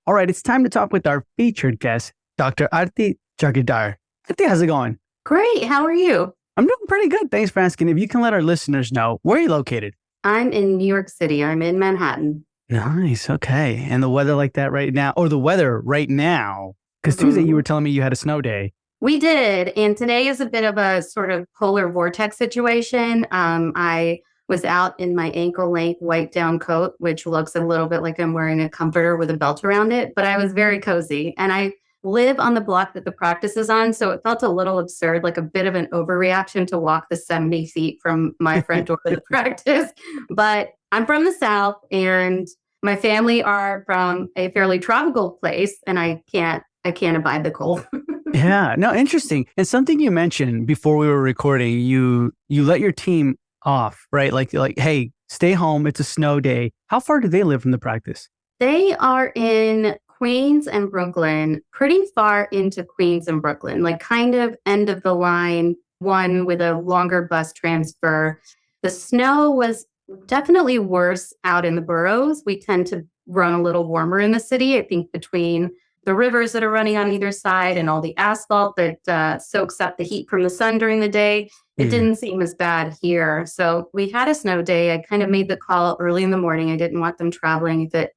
All right, it's time to talk with our featured guest, Dr. Arti Jagirdar. Arti, how's it going? Great. How are you? I'm doing pretty good. Thanks for asking. If you can let our listeners know, where are you located? I'm in New York City. I'm in Manhattan. Nice. Okay. And the weather like that right now, or the weather right now, because Tuesday you were telling me you had a snow day. We did. And today is a bit of a sort of polar vortex situation. I was out in my ankle length white down coat, which looks a little bit like I'm wearing a comforter with a belt around it, but I was very cozy. And I live on the block that the practice is on. So it felt a little absurd, like a bit of an overreaction to walk the 70 feet from my front door to the practice. But I'm from the South and my family are from a fairly tropical place and I can't abide the cold. Yeah, no, interesting. And something you mentioned before we were recording, you let your team off, right? Like, hey, stay home. It's a snow day. How far do they live from the practice? They are in Queens and Brooklyn, pretty far into Queens and Brooklyn, like kind of end of the line, one with a longer bus transfer. The snow was definitely worse out in the boroughs. We tend to run a little warmer in the city. I think between the rivers that are running on either side and all the asphalt that soaks up the heat from the sun during the day, it didn't seem as bad here. So we had a snow day. I kind of made the call early in the morning. I didn't want them traveling if it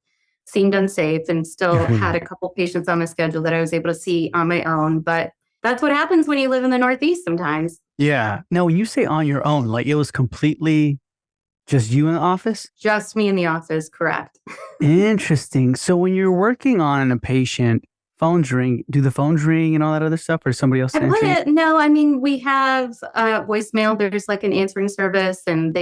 seemed unsafe, and still had a couple patients on my schedule that I was able to see on my own. But that's what happens when you live in the Northeast sometimes. Yeah. Now, when you say on your own, like it was completely just you in the office? Just me in the office, correct. Interesting. So when you're working on a patient, phones ring, do the phones ring and all that other stuff, or somebody else answering? No, I mean, we have voicemail. There's like an answering service and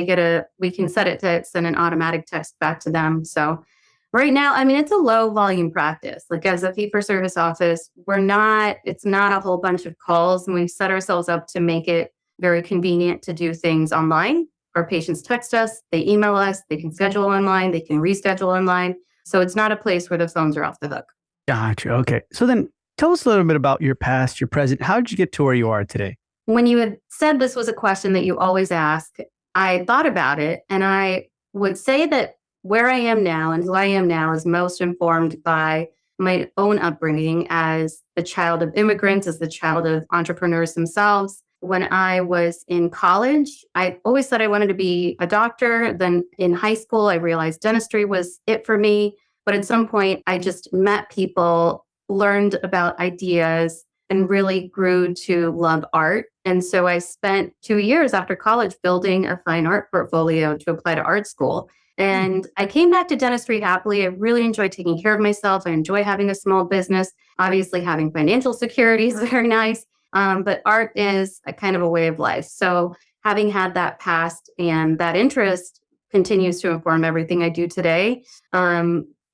we can set it to send an automatic text back to them. So right now, I mean, it's a low volume practice. Like as a fee-for-service office, it's not a whole bunch of calls, and we set ourselves up to make it very convenient to do things online. Our patients text us, they email us, they can schedule online, they can reschedule online. So it's not a place where the phones are off the hook. Gotcha. Okay. So then tell us a little bit about your past, your present. How did you get to where you are today? When you had said this was a question that you always ask, I thought about it, and I would say that where I am now and who I am now is most informed by my own upbringing as the child of immigrants, as the child of entrepreneurs themselves. When I was in college, I always said I wanted to be a doctor. Then in high school, I realized dentistry was it for me. But at some point, I just met people, learned about ideas, and really grew to love art. And so I spent 2 years after college building a fine art portfolio to apply to art school. And I came back to dentistry happily. I really enjoy taking care of myself. I enjoy having a small business. Obviously, having financial security is very nice. But art is a kind of a way of life. So having had that past and that interest continues to inform everything I do today.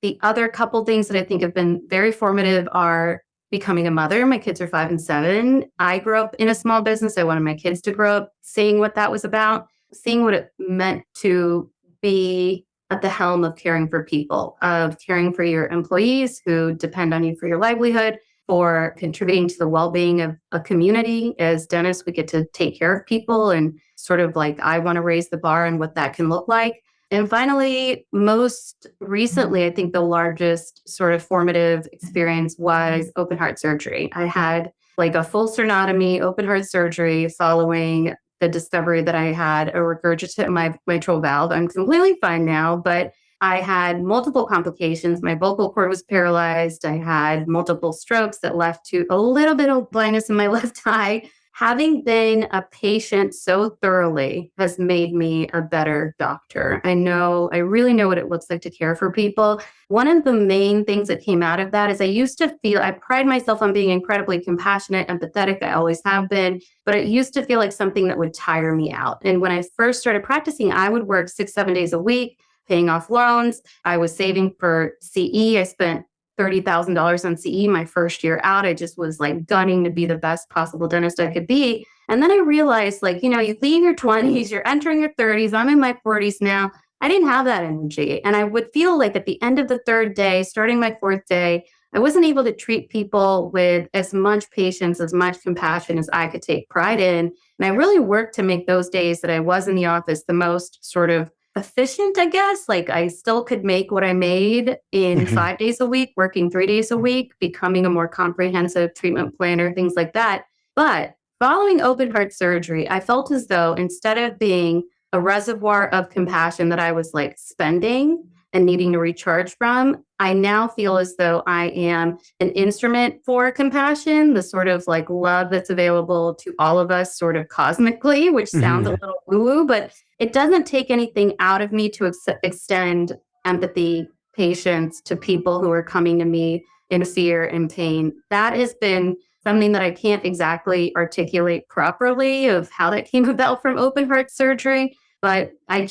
The other couple things that I think have been very formative are becoming a mother. My kids are 5 and 7. I grew up in a small business. I wanted my kids to grow up seeing what that was about, seeing what it meant to be at the helm of caring for people, of caring for your employees who depend on you for your livelihood, for contributing to the well-being of a community. As dentists, we get to take care of people, and sort of like I want to raise the bar on what that can look like. And finally, most recently, I think the largest sort of formative experience was open heart surgery. I had like a full sternotomy, open heart surgery following the discovery that I had a regurgitant in my mitral valve. I'm completely fine now, but I had multiple complications. My vocal cord was paralyzed. I had multiple strokes that left to a little bit of blindness in my left eye. Having been a patient so thoroughly has made me a better doctor. I really know what it looks like to care for people. One of the main things that came out of that is I pride myself on being incredibly compassionate, empathetic. I always have been, but it used to feel like something that would tire me out. And when I first started practicing, I would work 6-7 days a week, paying off loans. I was saving for CE. I spent $30,000 on CE my first year out. I just was like gunning to be the best possible dentist I could be. And then I realized, you leave your 20s, you're entering your 30s. I'm in my 40s now. I didn't have that energy. And I would feel like at the end of the third day, starting my fourth day, I wasn't able to treat people with as much patience, as much compassion as I could take pride in. And I really worked to make those days that I was in the office the most sort of efficient, I guess. Like I still could make what I made in Mhm. 5 days a week, working 3 days a week, becoming a more comprehensive treatment planner, things like that. But following open heart surgery, I felt as though instead of being a reservoir of compassion that I was like spending and needing to recharge from, I now feel as though I am an instrument for compassion, the sort of like love that's available to all of us sort of cosmically, which sounds a Mhm. little woo-woo, but it doesn't take anything out of me to extend empathy, patience to people who are coming to me in fear and pain. That has been something that I can't exactly articulate properly of how that came about from open heart surgery, but I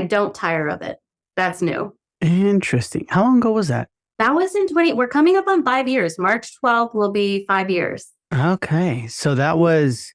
don't tire of it. That's new. Interesting. How long ago was that? That was in 20, we're coming up on 5 years. March 12th will be 5 years. Okay. So that was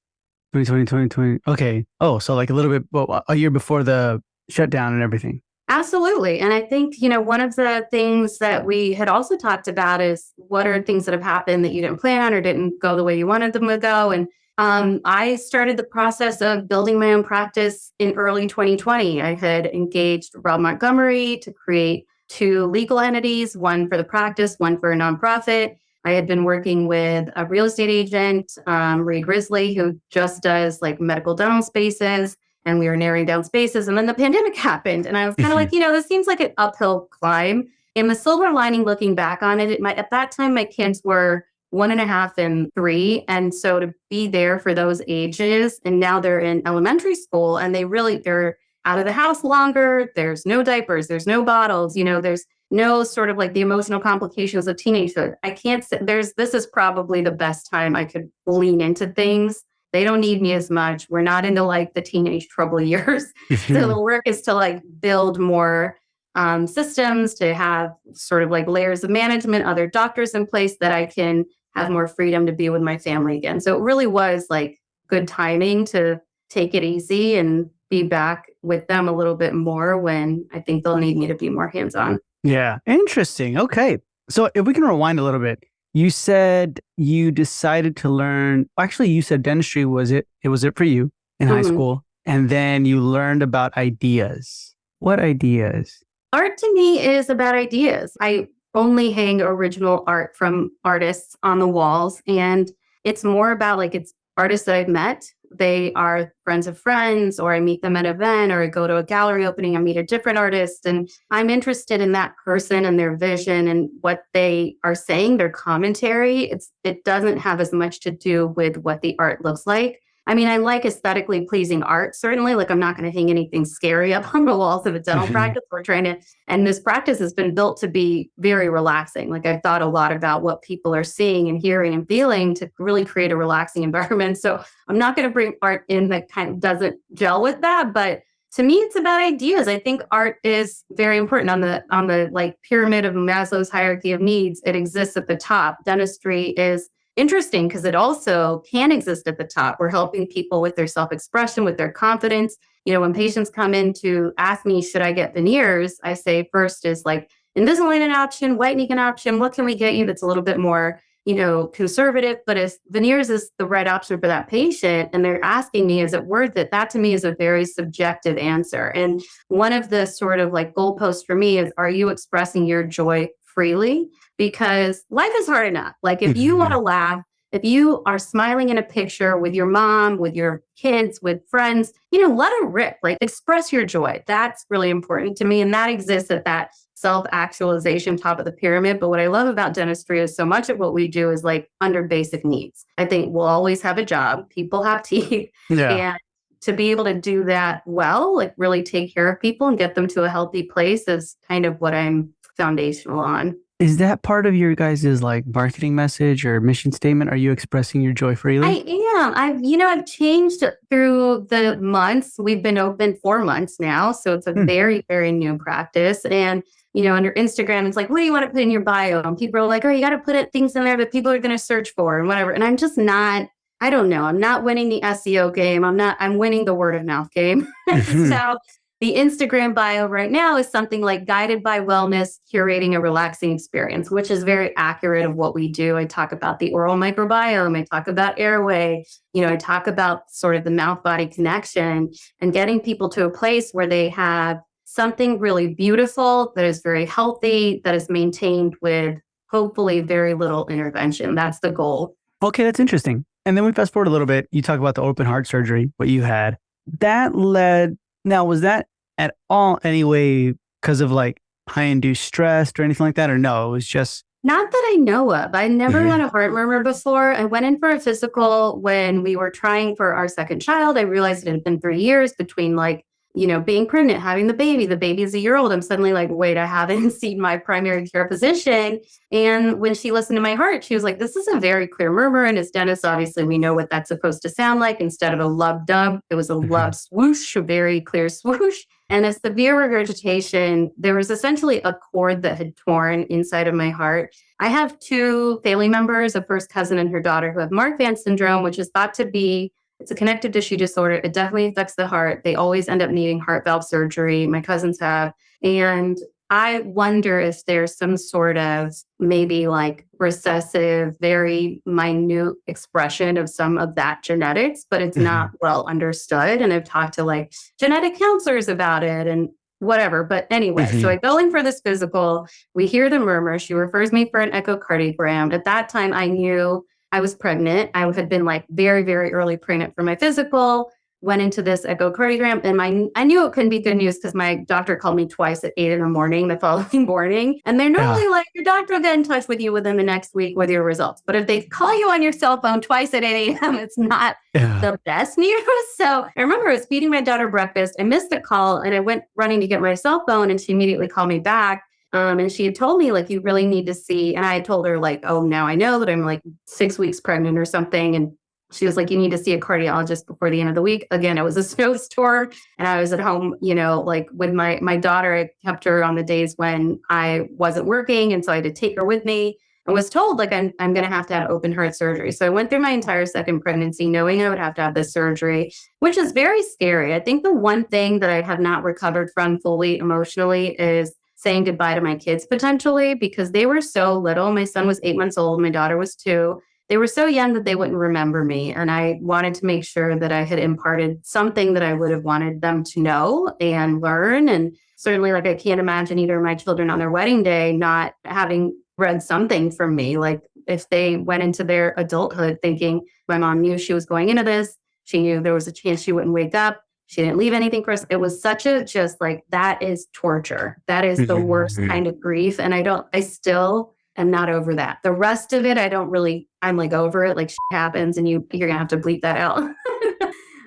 2020, 2020. Okay. Oh, so like a little bit, well, a year before the shutdown and everything. Absolutely. And I think, one of the things that we had also talked about is what are things that have happened that you didn't plan or didn't go the way you wanted them to go. And I started the process of building my own practice in early 2020. I had engaged Rob Montgomery to create two legal entities, one for the practice, one for a nonprofit. I had been working with a real estate agent, Reed Risley, who just does like medical dental spaces, and we were narrowing down spaces. And then the pandemic happened. And I was kind of like, Mhm. this seems like an uphill climb. And the silver lining looking back on it, at that time, my kids were 1.5 and 3. And so to be there for those ages, and now they're in elementary school and they're out of the house longer. There's no diapers, there's no bottles, there's no sort of like the emotional complications of teenagehood. I can't say this is probably the best time I could lean into things. They don't need me as much. We're not into like the teenage trouble years. So Mhm. the work is to like build more systems, to have sort of like layers of management, other doctors in place that I can have more freedom to be with my family again. So it really was like good timing to take it easy and be back with them a little bit more when I think they'll need me to be more hands on. Yeah. Interesting. Okay. So if we can rewind a little bit, you said you decided to learn, actually, you said dentistry was it for you in high Mhm. school. And then you learned about ideas. What ideas? Art to me is about ideas. I only hang original art from artists on the walls, and it's more about like it's artists that I've met. They are friends of friends, or I meet them at an event, or I go to a gallery opening and meet a different artist. And I'm interested in that person and their vision and what they are saying, their commentary. It doesn't have as much to do with what the art looks like. I mean, I like aesthetically pleasing art, certainly. Like, I'm not going to hang anything scary up on the walls of a dental Mhm. practice. And this practice has been built to be very relaxing. Like, I've thought a lot about what people are seeing and hearing and feeling to really create a relaxing environment. So, I'm not going to bring art in that kind of doesn't gel with that. But to me, it's about ideas. I think art is very important on the like pyramid of Maslow's hierarchy of needs. It exists at the top. Dentistry is interesting because it also can exist at the top. We're helping people with their self-expression, with their confidence. When patients come in to ask me, should I get veneers? I say first is like Invisalign an option, whitening an option. What can we get you that's a little bit more, conservative? But if veneers is the right option for that patient and they're asking me, is it worth it? That to me is a very subjective answer. And one of the sort of like goalposts for me is, are you expressing your joy freely? Because life is hard enough. Like if you want to Mhm. laugh, if you are smiling in a picture with your mom, with your kids, with friends, let it rip. Like express your joy. That's really important to me. And that exists at that self-actualization top of the pyramid. But what I love about dentistry is so much of what we do is like under basic needs. I think we'll always have a job. People have teeth. Yeah. And to be able to do that well, like really take care of people and get them to a healthy place is kind of what I'm foundational on. Is that part of your guys' like marketing message or mission statement? Are you expressing your joy freely? I am. I've changed through the months. We've been open 4 months now. So it's a Hmm. very, very new practice. And, under Instagram, it's like, what do you want to put in your bio? And people are like, oh, you got to put things in there that people are going to search for and whatever. And I'm just not, I don't know. I'm not winning the SEO game. I'm winning the word of mouth game. Mhm. So the Instagram bio right now is something like guided by wellness, curating a relaxing experience, which is very accurate of what we do. I talk about the oral microbiome. I talk about airway. I talk about sort of the mouth body connection and getting people to a place where they have something really beautiful that is very healthy, that is maintained with hopefully very little intervention. That's the goal. Okay, that's interesting. And then we fast forward a little bit. You talk about the open heart surgery, what you had. That led, now, was that at all anyway because of like high induced stress or anything like that? Or no, it was just. Not that I know of. I never had a heart murmur before. I went in for a physical when we were trying for our second child. I realized it had been 3 years between like, being pregnant, having the baby. The baby is a year old. I'm suddenly like, wait, I haven't seen my primary care physician. And when she listened to my heart, she was like, this is a very clear murmur. And as dentists, obviously, we know what that's supposed to sound like. Instead of a lub dub, it was a lub swoosh, a very clear swoosh. And a severe regurgitation, there was essentially a cord that had torn inside of my heart. I have 2 family members, a first cousin and her daughter, who have Marfan syndrome, which is thought to be, it's a connective tissue disorder. It definitely affects the heart. They always end up needing heart valve surgery. My cousins have. And I wonder if there's some sort of maybe like recessive, very minute expression of some of that genetics, but it's not well understood. And I've talked to like genetic counselors about it and whatever. But anyway, so I go in for this physical. We hear the murmur. She refers me for an echocardiogram. At that time, I knew I was pregnant. I had been like very, very early pregnant for my physical. Went into this echocardiogram, and I knew it couldn't be good news because my doctor called me twice at 8 a.m. the following morning. And they're normally like, your doctor will get in touch with you within the next week with your results. But if they call you on your cell phone twice at 8 a.m., it's not the best news. So I remember I was feeding my daughter breakfast. I missed the call and I went running to get my cell phone, and she immediately called me back. And she had told me, like, you really need to see. And I had told her, like, oh, now I know that I'm like 6 weeks pregnant or something. And she was like, you need to see a cardiologist before the end of the week. Again, it was a snowstorm and I was at home, like with my daughter. I kept her on the days when I wasn't working. And so I had to take her with me. I was told, like, I'm going to have open heart surgery. So I went through my entire second pregnancy knowing I would have to have this surgery, which is very scary. I think the one thing that I have not recovered from fully emotionally is saying goodbye to my kids potentially, because they were so little. My son was 8 months old. My daughter was 2. They were so young that they wouldn't remember me. And I wanted to make sure that I had imparted something that I would have wanted them to know and learn. And certainly, like, I can't imagine either of my children on their wedding day not having read something from me. Like, if they went into their adulthood thinking my mom knew she was going into this, she knew there was a chance she wouldn't wake up. She didn't leave anything for us. It was such a just like, that is torture. That is the worst kind of grief. And I still am not over that. The rest of it, I'm like over it. Like, shit happens and you're going to have to bleep that out.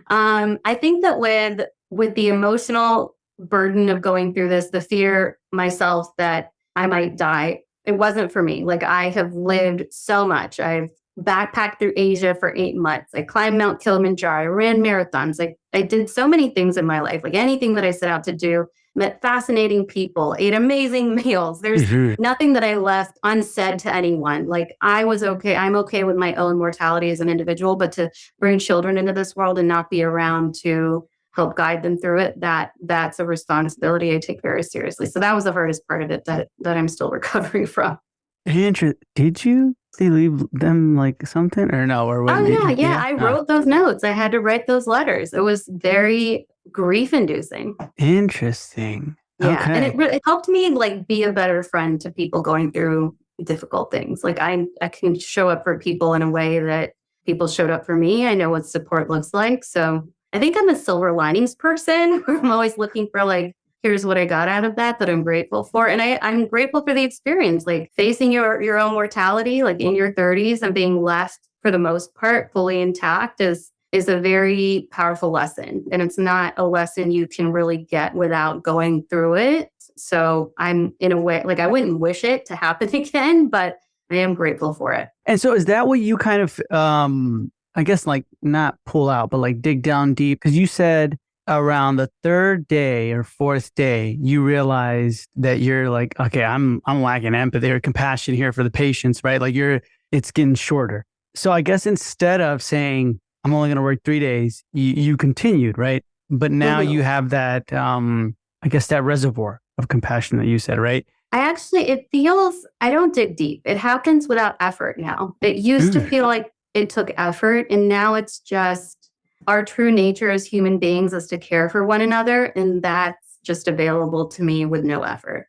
I think that with the emotional burden of going through this, the fear myself that I might die, it wasn't for me. Like, I have lived so much. I've backpacked through Asia for 8 months. I climbed Mount Kilimanjaro. I ran marathons. Like, I did so many things in my life, like anything that I set out to do. Met fascinating people, ate amazing meals. There's nothing that I left unsaid to anyone. Like, I was okay. I'm okay with my own mortality as an individual, but to bring children into this world and not be around to help guide them through it, that's a responsibility I take very seriously. So that was the hardest part of it that I'm still recovering from. Did you leave them like something or no? Or yeah. I wrote those notes. I had to write those letters. It was very grief-inducing. Interesting. Yeah, okay. And it helped me like be a better friend to people going through difficult things. Like, I can show up for people in a way that people showed up for me. I know what support looks like. So I think I'm a silver linings person. I'm always looking for like, here's what I got out of that I'm grateful for. And I'm grateful for the experience, like facing your own mortality, like in your 30s and being left for the most part fully intact is a very powerful lesson. And it's not a lesson you can really get without going through it. So I'm in a way, like, I wouldn't wish it to happen again, but I am grateful for it. And so is that what you kind of, I guess, like, not pull out, but like dig down deep? Because you said around the 3rd day or 4th day, you realized that you're like, okay, I'm lacking empathy or compassion here for the patients, right? Like, it's getting shorter. So I guess instead of saying, I'm only going to work 3 days, you continued, right? But now you have that, I guess, that reservoir of compassion that you said, right? I don't dig deep. It happens without effort now. It used to feel like it took effort, and now it's just our true nature as human beings is to care for one another. And that's just available to me with no effort.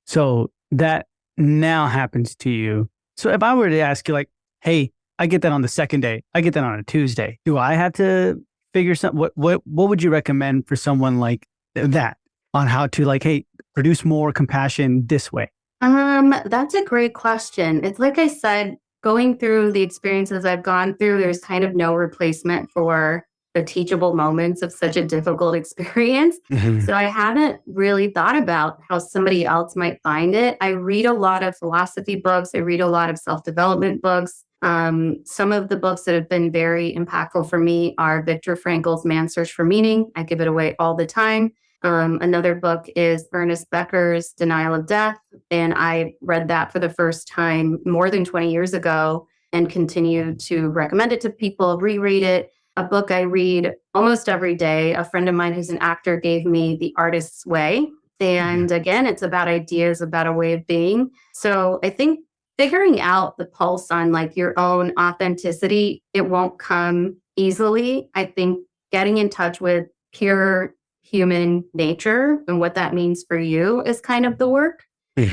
So that now happens to you. So if I were to ask you like, hey, I get that on the second day, I get that on a Tuesday, do I have to figure something? What would you recommend for someone like that on how to like, hey, produce more compassion this way? That's a great question. It's like I said, going through the experiences I've gone through, there's kind of no replacement for the teachable moments of such a difficult experience. So I haven't really thought about how somebody else might find it. I read a lot of philosophy books. I read a lot of self-development books. Some of the books that have been very impactful for me are Viktor Frankl's Man's Search for Meaning. I give it away all the time. Another book is Ernest Becker's Denial of Death. And I read that for the first time more than 20 years ago and continue to recommend it to people, reread it. A book I read almost every day. A friend of mine who's an actor gave me The Artist's Way. And again, it's about ideas, about a way of being. So I think figuring out the pulse on like your own authenticity, it won't come easily. I think getting in touch with pure human nature and what that means for you is kind of the work.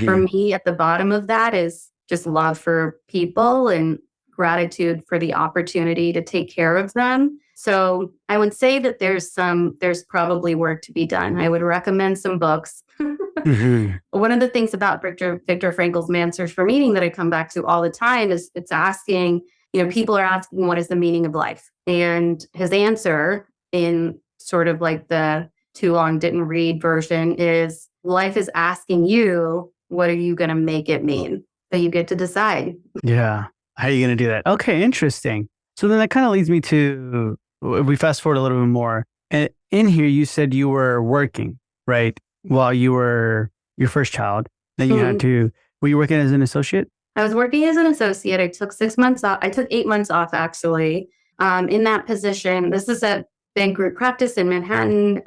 For me, at the bottom of that is just love for people and gratitude for the opportunity to take care of them. So I would say that there's probably work to be done. I would recommend some books. One of the things about Viktor Frankl's Man's Search for Meaning that I come back to all the time is it's asking, people are asking, what is the meaning of life? And his answer in sort of like the too long didn't read version is life is asking you, what are you going to make it mean? So you get to decide. Yeah. How are you going to do that? Okay, interesting. So then that kind of leads me to, we fast forward a little bit more. And in here, you said you were working, right? While you were your first child. Then you had to, were you working as an associate? I was working as an associate. I took 6 months off. I took 8 months off, actually, in that position. This is a big group practice in Manhattan.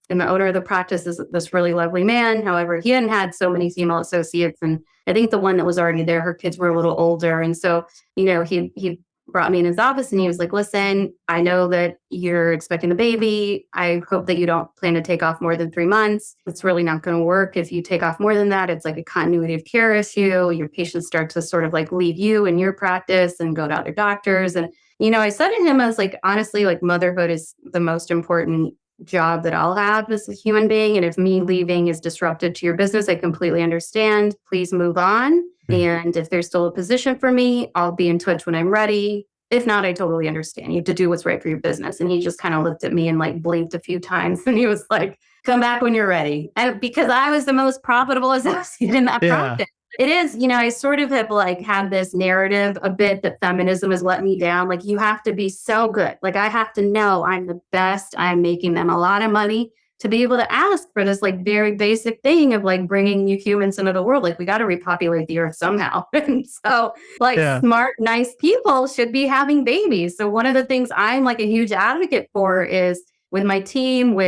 And the owner of the practice is this really lovely man. However, he hadn't had so many female associates. And I think the one that was already there, her kids were a little older. And so, he brought me in his office and he was like, listen, I know that you're expecting the baby. I hope that you don't plan to take off more than 3 months. It's really not going to work. If you take off more than that, it's like a continuity of care issue. Your patients start to sort of like leave you and your practice and go to other doctors. And, I said to him, I was like, honestly, like motherhood is the most important job that I'll have as a human being. And if me leaving is disruptive to your business, I completely understand. Please move on. And if there's still a position for me, I'll be in touch when I'm ready. If not, I totally understand. You have to do what's right for your business. And he just kind of looked at me and like blinked a few times. And he was like, come back when you're ready. And because I was the most profitable associate in that practice. It is, I sort of have like had this narrative a bit that feminism has let me down. Like you have to be so good. Like I have to know I'm the best. I'm making them a lot of money to be able to ask for this like very basic thing of like bringing new humans into the world. Like we got to repopulate the earth somehow. And so like smart, nice people should be having babies. So one of the things I'm like a huge advocate for is with my team,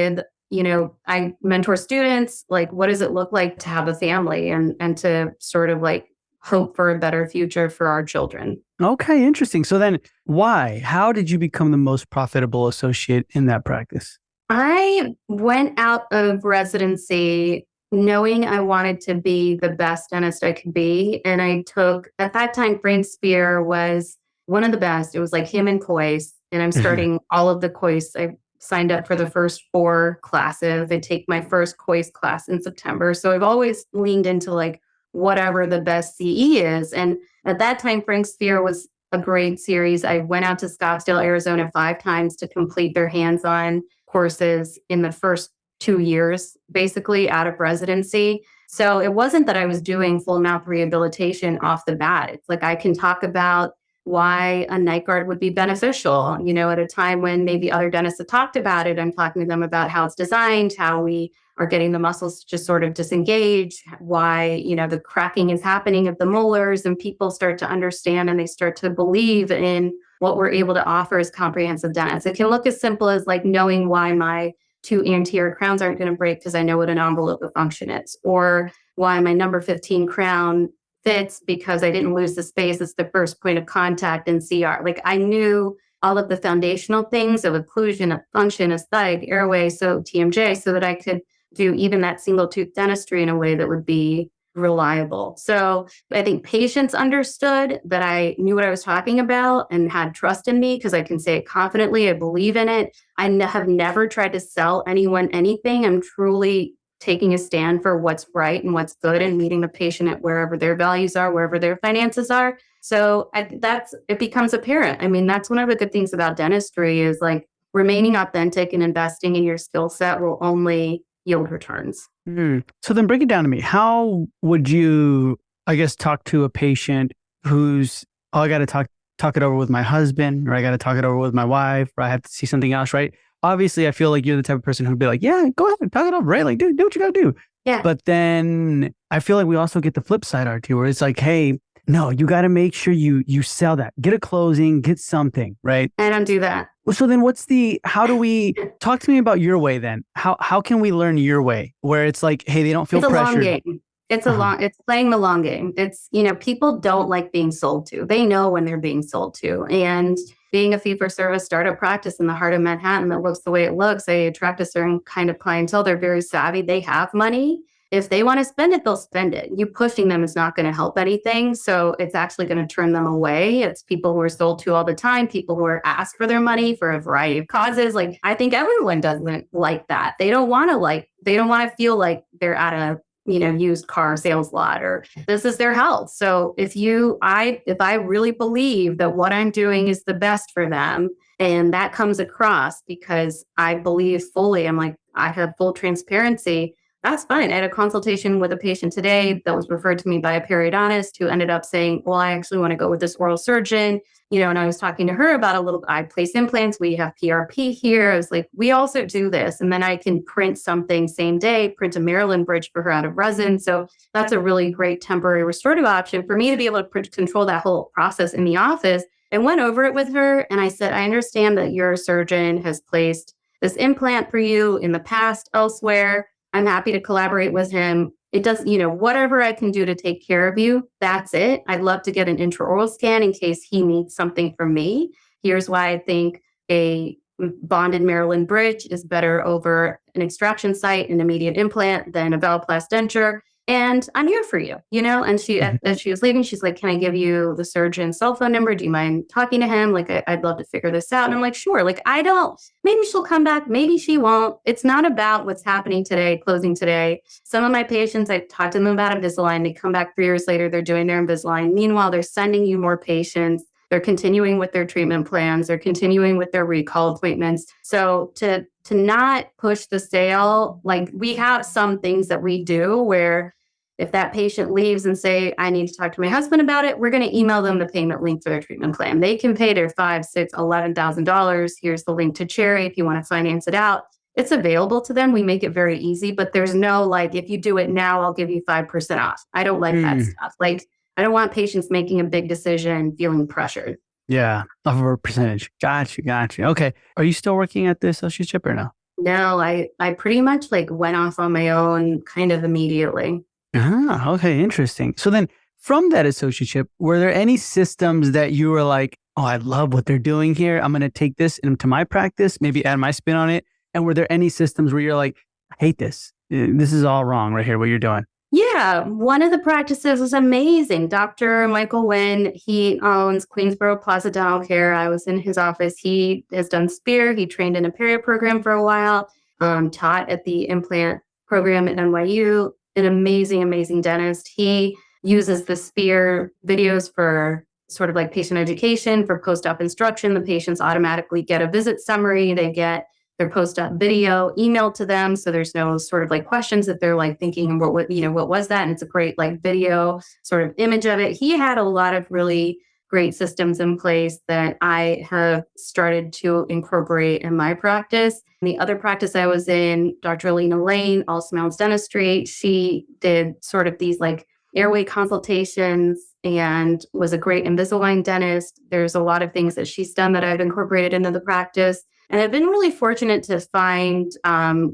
I mentor students, like what does it look like to have a family and to sort of like hope for a better future for our children. Okay, interesting. So then why? How did you become the most profitable associate in that practice? I went out of residency knowing I wanted to be the best dentist I could be. And I took, at that time, Frank Spear was one of the best. It was like him and Coyce. And I'm starting all of the Coyce. I signed up for the first 4 classes. I take my first Coyce class in September. So I've always leaned into like whatever the best CE is. And at that time, Frank Spear was a great series. I went out to Scottsdale, Arizona 5 times to complete their hands-on courses in the first 2 years, basically out of residency. So it wasn't that I was doing full mouth rehabilitation off the bat. It's like I can talk about why a night guard would be beneficial, at a time when maybe other dentists have talked about it. I'm talking to them about how it's designed, how we are getting the muscles to just sort of disengage, why, the cracking is happening of the molars, and people start to understand and they start to believe in what we're able to offer as comprehensive dentists. It can look as simple as like knowing why my 2 anterior crowns aren't going to break because I know what an envelope of function is, or why my number 15 crown fits because I didn't lose the space. It's the first point of contact in CR. Like I knew all of the foundational things of occlusion, of function, aesthetic, airway, so TMJ, so that I could do even that single tooth dentistry in a way that would be reliable. So I think patients understood that I knew what I was talking about and had trust in me because I can say it confidently. I believe in it. Have never tried to sell anyone anything. I'm truly taking a stand for what's right and what's good and meeting the patient at wherever their values are, wherever their finances are. So it becomes apparent. I mean, that's one of the good things about dentistry is like remaining authentic and investing in your skill set will only yield returns. So then break it down to me. How would you, I guess, talk to a patient who's, oh, I got to talk it over with my husband, or I got to talk it over with my wife, or I have to see something else, right? Obviously, I feel like you're the type of person who'd be like, yeah, go ahead, talk it over, right? Like, do what you got to do. Yeah. But then I feel like we also get the flip side, Arti, where it's like, hey, no, you got to make sure you sell that, get a closing, get something, right? I don't do that. Well, so then how do we talk to me about your way then? How can we learn your way where it's like, hey, they don't feel pressured? It's a long game. It's playing the long game. It's, people don't like being sold to. They know when they're being sold to. And being a fee-for-service startup practice in the heart of Manhattan that looks the way it looks, they attract a certain kind of clientele. They're very savvy. They have money. If they want to spend it, they'll spend it. You pushing them is not going to help anything. So it's actually going to turn them away. It's people who are sold to all the time, people who are asked for their money for a variety of causes. Like, I think everyone doesn't like that. They don't want to feel like they're at a used car sales lot, or this is their health. So if I really believe that what I'm doing is the best for them, and that comes across because I believe fully, I have full transparency, that's fine. I had a consultation with a patient today that was referred to me by a periodontist who ended up saying, well, I actually want to go with this oral surgeon, and I was talking to her about I place implants. We have PRP here. I was like, we also do this. And then I can print something same day, print a Maryland bridge for her out of resin. So that's a really great temporary restorative option for me to be able to control that whole process in the office. I went over it with her and I said, I understand that your surgeon has placed this implant for you in the past elsewhere. I'm happy to collaborate with him. It does, whatever I can do to take care of you, that's it. I'd love to get an intraoral scan in case he needs something from me. Here's why I think a bonded Maryland bridge is better over an extraction site, an immediate implant than a Valoplast denture. And I'm here for you, and she, as she was leaving, she's like, can I give you the surgeon's cell phone number? Do you mind talking to him? Like, I'd love to figure this out. And I'm like, sure. Like, maybe she'll come back. Maybe she won't. It's not about what's happening today, closing today. Some of my patients, I've talked to them about Invisalign. They come back 3 years later, they're doing their Invisalign. Meanwhile, they're sending you more patients. They're continuing with their treatment plans. They're continuing with their recall appointments. So to not push the sale, like we have some things that we do where if that patient leaves and say, I need to talk to my husband about it, we're going to email them the payment link for their treatment plan. They can pay their $5,000, $6,000, $11,000. Here's the link to Cherry if you want to finance it out. It's available to them. We make it very easy, but there's no if you do it now, I'll give you 5% off. I don't like that stuff. I don't want patients making a big decision feeling pressured. Yeah, off of a percentage. Gotcha. Okay. Are you still working at the associateship or no? No, I pretty much went off on my own kind of immediately. Okay, interesting. So then from that associateship, were there any systems that you were like, oh, I love what they're doing here. I'm going to take this into my practice, maybe add my spin on it. And were there any systems where you're like, I hate this. This is all wrong right here, what you're doing? Yeah, one of the practices was amazing. Dr. Michael Wynn, he owns Queensboro Plaza Dental Care. I was in his office. He has done SPEAR. He trained in a perio program for a while, taught at the implant program at NYU. An amazing dentist. He uses the SPEAR videos for sort of patient education, for post-op instruction. The patients automatically get a visit summary. They get their post-op video emailed to them. So there's no sort of questions that they're thinking, what was that? And it's a great video sort of image of it. He had a lot of really great systems in place that I have started to incorporate in my practice. And the other practice I was in, Dr. Alina Lane, All Smiles Dentistry, she did sort of these airway consultations and was a great Invisalign dentist. There's a lot of things that she's done that I've incorporated into the practice. And I've been really fortunate to find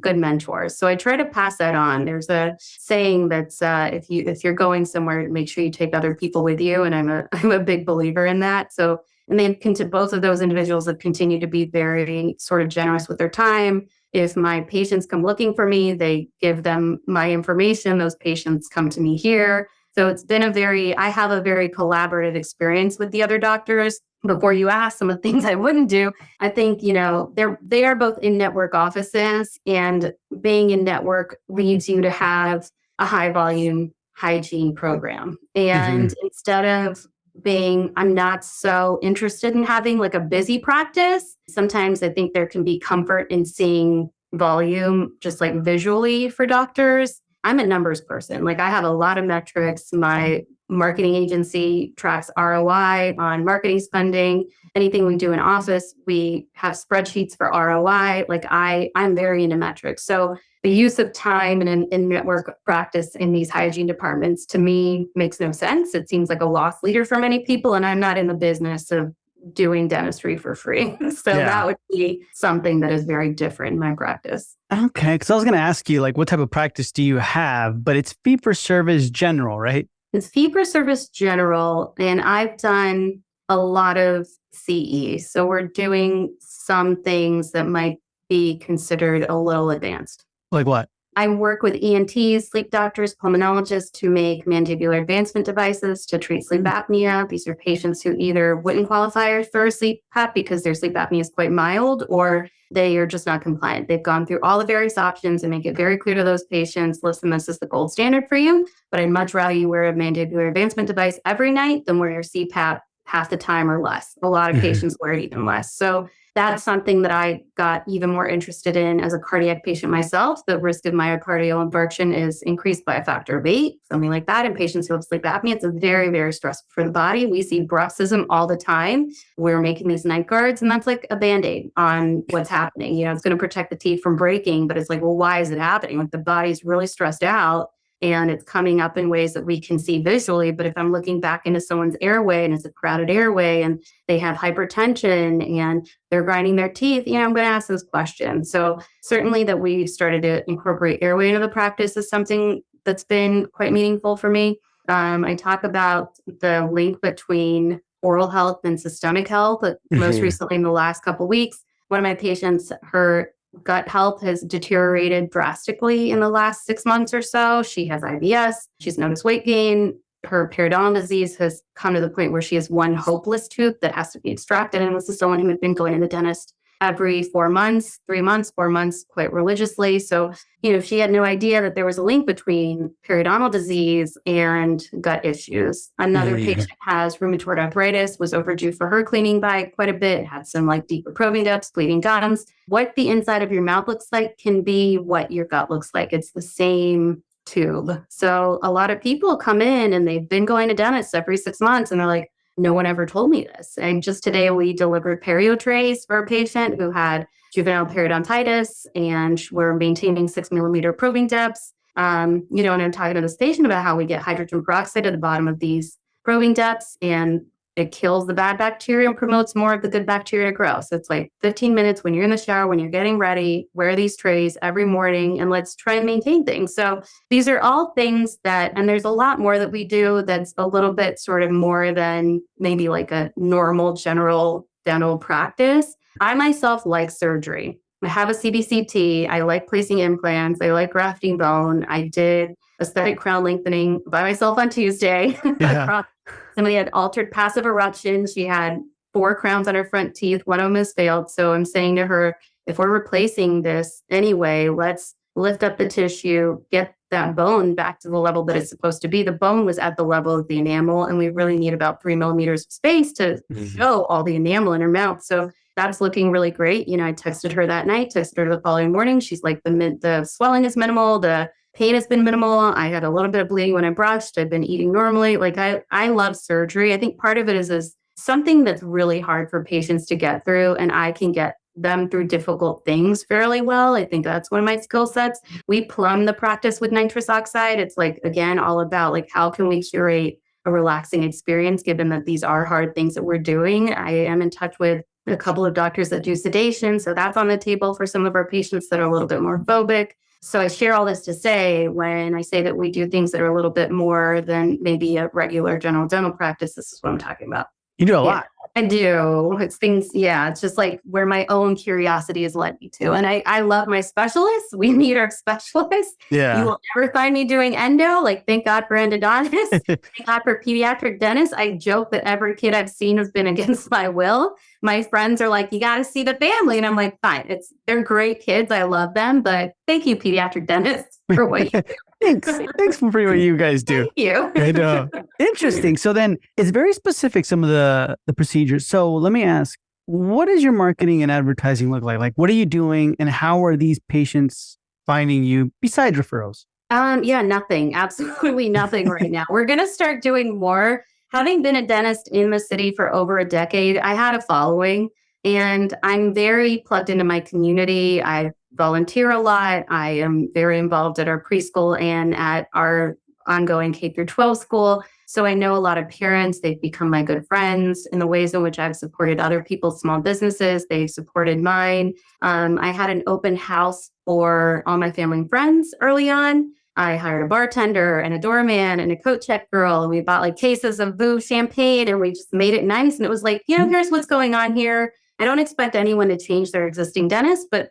good mentors. So I try to pass that on. There's a saying that's if you're going somewhere, make sure you take other people with you. And I'm a big believer in that. So And both of those individuals have continued to be very sort of generous with their time. If my patients come looking for me, they give them my information. Those patients come to me here. So it's been I have a very collaborative experience with the other doctors. Before you ask some of the things I wouldn't do, I think, they are both in network offices, and being in network leads you to have a high volume hygiene program. And instead of I'm not so interested in having like a busy practice. Sometimes I think there can be comfort in seeing volume just like visually for doctors. I'm a numbers person. Like I have a lot of metrics. My marketing agency tracks ROI on marketing spending. Anything we do in office, we have spreadsheets for ROI. Like I'm very into metrics. So the use of time in network practice in these hygiene departments, to me, makes no sense. It seems like a loss leader for many people, and I'm not in the business of doing dentistry for free. So that would be something that is very different in my practice. Okay, because I was going to ask you, like, what type of practice do you have? But it's fee-for-service general, right? It's fee-for-service general, and I've done a lot of CE. So we're doing some things that might be considered a little advanced. Like what? I work with ENTs, sleep doctors, pulmonologists to make mandibular advancement devices to treat sleep apnea. These are patients who either wouldn't qualify for a CPAP because their sleep apnea is quite mild, or they are just not compliant. They've gone through all the various options and make it very clear to those patients, listen, this is the gold standard for you, but I'd much rather you wear a mandibular advancement device every night than wear your CPAP half the time or less. A lot of patients wear it even less. So that's something that I got even more interested in as a cardiac patient myself. The risk of myocardial infarction is increased by a factor of 8, something like that. In patients who have sleep apnea, it's very, very stressful for the body. We see bruxism all the time. We're making these night guards, and that's like a Band-Aid on what's happening. It's going to protect the teeth from breaking, but it's like, well, why is it happening? Like the body's really stressed out, and it's coming up in ways that we can see visually. But if I'm looking back into someone's airway and it's a crowded airway and they have hypertension and they're grinding their teeth, I'm going to ask those questions. So certainly that we started to incorporate airway into the practice is something that's been quite meaningful for me. I talk about the link between oral health and systemic health. Most recently in the last couple of weeks, one of my patients, her gut health has deteriorated drastically in the last 6 months or so. She has IBS. She's noticed weight gain. Her periodontal disease has come to the point where she has one hopeless tooth that has to be extracted. And this is someone who had been going to the dentist every 4 months, 3 months, 4 months, quite religiously. So, she had no idea that there was a link between periodontal disease and gut issues. Another patient has rheumatoid arthritis, was overdue for her cleaning by quite a bit, had some like deeper probing depths, bleeding gums. What the inside of your mouth looks like can be what your gut looks like. It's the same tube. So a lot of people come in and they've been going to dentists every 6 months and they're like, no one ever told me this. And just today we delivered perio trays for a patient who had juvenile periodontitis, and we're maintaining 6 millimeter probing depths. And I'm talking to this patient about how we get hydrogen peroxide at the bottom of these probing depths, and it kills the bad bacteria and promotes more of the good bacteria to grow. So it's like 15 minutes when you're in the shower, when you're getting ready, wear these trays every morning, and let's try and maintain things. So these are all things and there's a lot more that we do that's a little bit sort of more than maybe like a normal general dental practice. I myself like surgery. I have a CBCT. I like placing implants. I like grafting bone. I did aesthetic crown lengthening by myself on Tuesday. Somebody had altered passive eruption. She had 4 crowns on her front teeth. One of them has failed. So I'm saying to her, if we're replacing this anyway, let's lift up the tissue, get that bone back to the level that it's supposed to be. The bone was at the level of the enamel, and we really need about 3 millimeters of space to show all the enamel in her mouth. So that's looking really great. I texted her that night, texted her the following morning. She's like, the swelling is minimal. The pain has been minimal. I had a little bit of bleeding when I brushed. I've been eating normally. Like I love surgery. I think part of it is something that's really hard for patients to get through, and I can get them through difficult things fairly well. I think that's one of my skill sets. We plumb the practice with nitrous oxide. It's like, again, all about like, how can we curate a relaxing experience given that these are hard things that we're doing. I am in touch with a couple of doctors that do sedation. So that's on the table for some of our patients that are a little bit more phobic. So I share all this to say, when I say that we do things that are a little bit more than maybe a regular general dental practice, this is what I'm talking about. You do a lot. I do. It's things, yeah, it's just like where my own curiosity has led me to. And I love my specialists. We need our specialists. You Yeah. will never find me doing endo. Like, thank God for endodontists. Thank God for pediatric dentists. I joke that every kid I've seen has been against my will. My friends are like, you got to see the family. And I'm like, fine, they're great kids. I love them. But thank you, pediatric dentists, for what you do. Thanks for what you guys do. Thank you. I know. Interesting. So then it's very specific, some of the procedures. So let me ask, what does your marketing and advertising look like? Like, what are you doing and how are these patients finding you besides referrals? Yeah, nothing. Absolutely nothing right now. We're going to start doing more. Having been a dentist in the city for over a decade, I had a following and I'm very plugged into my community. I volunteer a lot. I am very involved at our preschool and at our ongoing K through 12 school. So I know a lot of parents. They've become my good friends in the ways in which I've supported other people's small businesses. They've supported mine. I had an open house for all my family and friends early on. I hired a bartender and a doorman and a coat check girl. And we bought like cases of Voo champagne and we just made it nice. And it was like, here's what's going on here. I don't expect anyone to change their existing dentist, but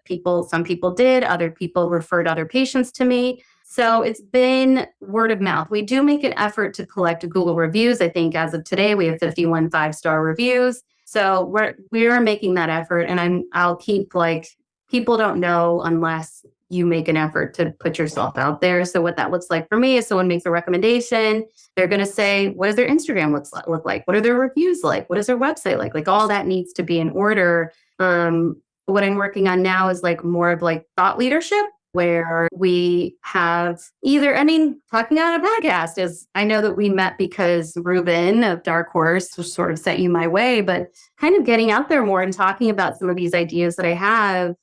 some people did. Other people referred other patients to me. So it's been word of mouth. We do make an effort to collect Google reviews. I think as of today, we have 51 5-star reviews. So we're making that effort. And I'll keep like, people don't know unless you make an effort to put yourself out there. So what that looks like for me is someone makes a recommendation. They're going to say, what does their Instagram look like? What are their reviews like? What is their website like? Like all that needs to be in order. What I'm working on now is like more of like thought leadership, where we have talking on a podcast is, I know that we met because Ruben of Darkhorse sort of set you my way, but kind of getting out there more and talking about some of these ideas that I have,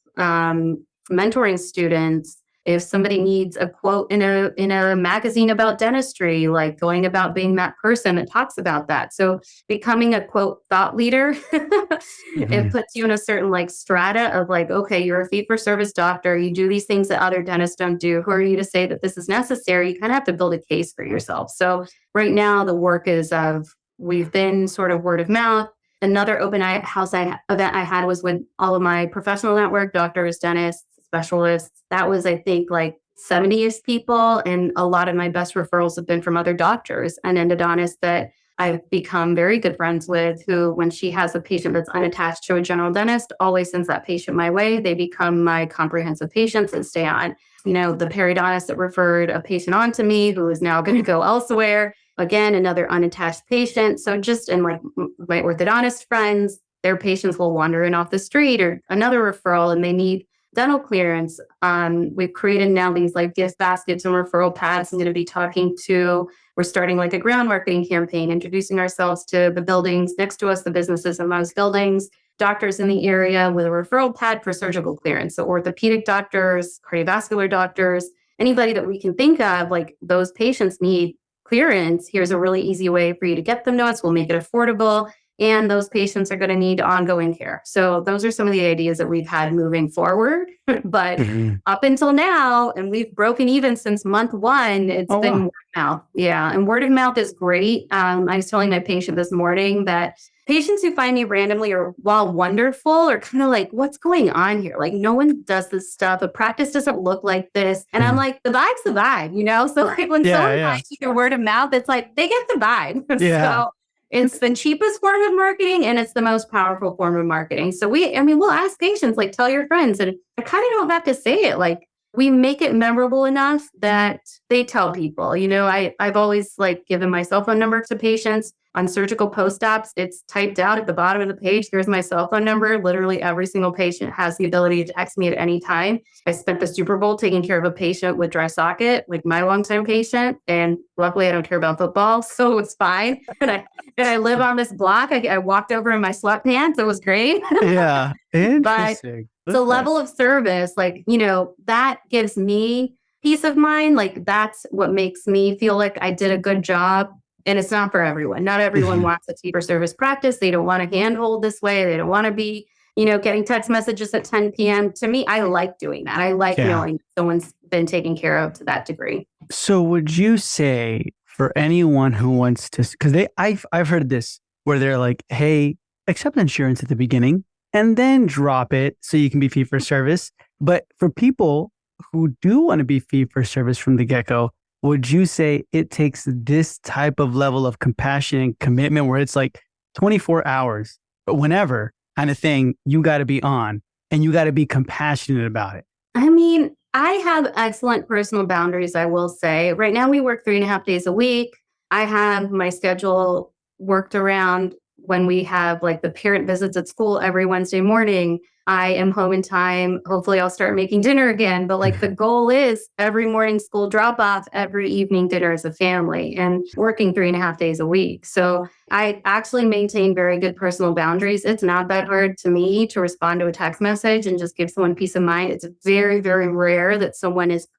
mentoring students. If somebody needs a quote in a magazine about dentistry, like going about being that person that talks about that. So becoming a quote thought leader, it puts you in a certain like strata of like, okay, you're a fee for service doctor. You do these things that other dentists don't do. Who are you to say that this is necessary? You kind of have to build a case for yourself. So right now the work is we've been sort of word of mouth. Another open house event I had was with all of my professional network, doctors, dentists, specialists. That was, I think, like 70-ish people. And a lot of my best referrals have been from other doctors and endodontists that I've become very good friends with, who, when she has a patient that's unattached to a general dentist, always sends that patient my way. They become my comprehensive patients and stay on. The periodontist that referred a patient on to me who is now going to go elsewhere. Again, another unattached patient. So and like my orthodontist friends, their patients will wander in off the street or another referral and they need dental clearance. We've created now these like gift baskets and referral pads. We're starting like a ground marketing campaign, introducing ourselves to the buildings next to us, the businesses in those buildings, doctors in the area with a referral pad for surgical clearance. So orthopedic doctors, cardiovascular doctors, anybody that we can think of, like those patients need clearance. Here's a really easy way for you to get them to us. We'll make it affordable. And those patients are going to need ongoing care. So those are some of the ideas that we've had moving forward. But up until now, and we've broken even since month one, it's been word of mouth. Yeah. And word of mouth is great. I was telling my patient this morning that patients who find me randomly are, while wonderful, are kind of like, what's going on here? Like, no one does this stuff. A practice doesn't look like this. And I'm like, the vibe's the vibe, So like when someone finds you through word of mouth, it's like, they get the vibe. Yeah. So it's the cheapest form of marketing and it's the most powerful form of marketing. So we'll ask patients, like, tell your friends. And I kind of don't have to say it. Like, we make it memorable enough that they tell people. I've always like given my cell phone number to patients on surgical post-ops. It's typed out at the bottom of the page. Here's my cell phone number. Literally every single patient has the ability to text me at any time. I spent the Super Bowl taking care of a patient with dry socket, like my longtime patient. And luckily I don't care about football, so it's fine. And I live on this block. I walked over in my sweatpants. It was great. Yeah. Interesting. But the level of service, like, that gives me peace of mind. Like, that's what makes me feel like I did a good job. And it's not for everyone. Not everyone wants a fee for service practice. They don't want to handhold this way. They don't want to be, getting text messages at 10 p.m. To me, I like doing that. I like knowing someone's been taken care of to that degree. So would you say for anyone who wants to, because I've heard this where they're like, hey, accept insurance at the beginning and then drop it so you can be fee for service. But for people who do want to be fee for service from the get-go, would you say it takes this type of level of compassion and commitment where it's like 24 hours, but whenever kind of thing, you got to be on and you got to be compassionate about it? I mean, I have excellent personal boundaries, I will say. Right now, we work 3.5 days a week. I have my schedule worked around when we have like the parent visits at school every Wednesday morning. I am home in time. Hopefully I'll start making dinner again. But like the goal is every morning school drop off, every evening dinner as a family, and working 3.5 days a week. So I actually maintain very good personal boundaries. It's not that hard to me to respond to a text message and just give someone peace of mind. It's very, very rare that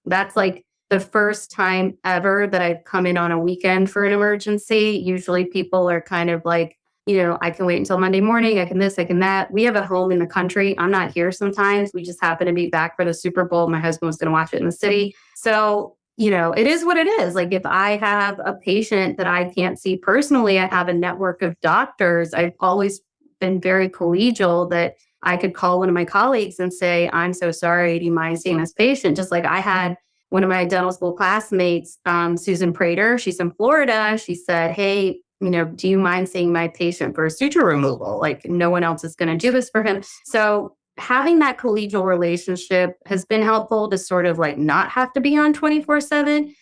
that's like the first time ever that I've come in on a weekend for an emergency. Usually people are kind of like, I can wait until Monday morning. I can this, I can that. We have a home in the country. I'm not here sometimes. We just happen to be back for the Super Bowl. My husband was going to watch it in the city. So, it is what it is. Like if I have a patient that I can't see personally, I have a network of doctors. I've always been very collegial that I could call one of my colleagues and say, I'm so sorry. Do you mind seeing this patient? Just like I had one of my dental school classmates, Susan Prater, she's in Florida. She said, hey, do you mind seeing my patient for suture removal? Like no one else is going to do this for him. So having that collegial relationship has been helpful to sort of like not have to be on 24/7.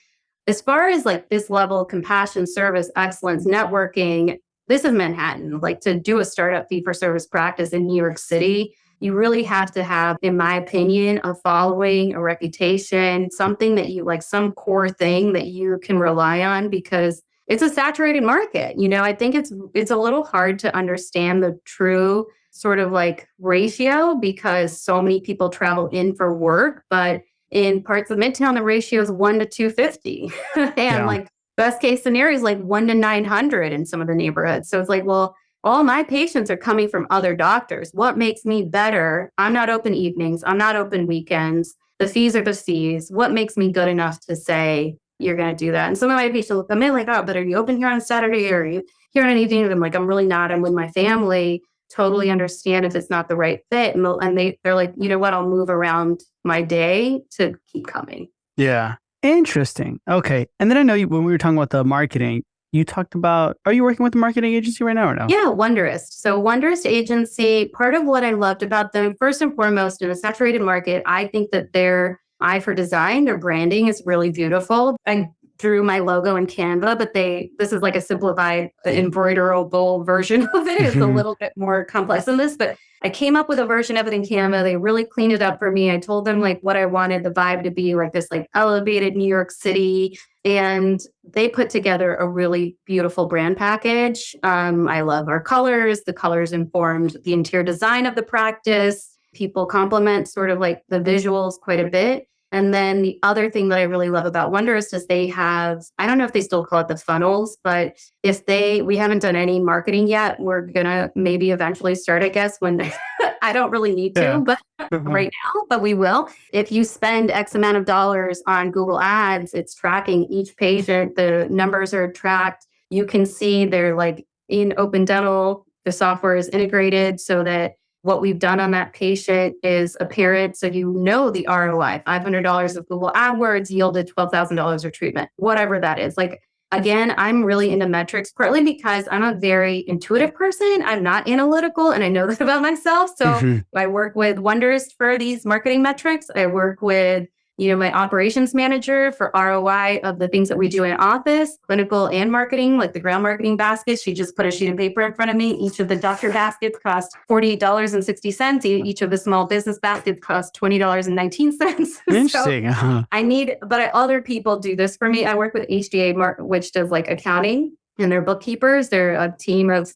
As far as like this level of compassion, service, excellence, networking, this is Manhattan. Like to do a startup fee for service practice in New York City, you really have to have, in my opinion, a following, a reputation, something that you like, some core thing that you can rely on, because it's a saturated market. I think it's a little hard to understand the true sort of like ratio because so many people travel in for work, but in parts of Midtown, the ratio is 1 to 250. And like best case scenario is like 1 to 900 in some of the neighborhoods. So it's like, well, all my patients are coming from other doctors. What makes me better? I'm not open evenings. I'm not open weekends. The fees are the fees. What makes me good enough to say, you're going to do that? And some of my patients will come in like, oh, but are you open here on Saturday or are you here on an evening? And I'm like, I'm really not. I'm with my family. Totally understand if it's not the right fit. And they're like, you know what? I'll move around my day to keep coming. Yeah. Interesting. Okay. And then I know when we were talking about the marketing, you talked about, are you working with a marketing agency right now or no? Yeah, Wonderist. So Wonderist agency, part of what I loved about them, first and foremost, in a saturated market, I think that their eye for design, their branding is really beautiful. I drew my logo in Canva, but this is like a simplified embroiderable version of it. It's a little bit more complex than this, but I came up with a version of it in Canva. They really cleaned it up for me. I told them like what I wanted the vibe to be, like this like elevated New York City. And they put together a really beautiful brand package. I love our colors. The colors informed the interior design of the practice. People compliment sort of like the visuals quite a bit. And then the other thing that I really love about Wonderist is they have, I don't know if they still call it the funnels, but we haven't done any marketing yet. We're going to maybe eventually start, I guess, when I don't really need to, but right now, but we will. If you spend X amount of dollars on Google Ads, it's tracking each patient. The numbers are tracked. You can see they're like in Open Dental, the software is integrated so that what we've done on that patient is apparent. So the ROI, $500 of Google AdWords yielded $12,000 of treatment, whatever that is. Like, again, I'm really into metrics, partly because I'm a very intuitive person. I'm not analytical, and I know that about myself. So I work with Wonderist for these marketing metrics. I work with my operations manager for ROI of the things that we do in office, clinical and marketing, like the ground marketing baskets. She just put a sheet of paper in front of me. Each of the doctor baskets cost $48.60. Each of the small business baskets cost $20.19. Interesting. But other people do this for me. I work with HDA, which does like accounting. And they're bookkeepers. They're a team of,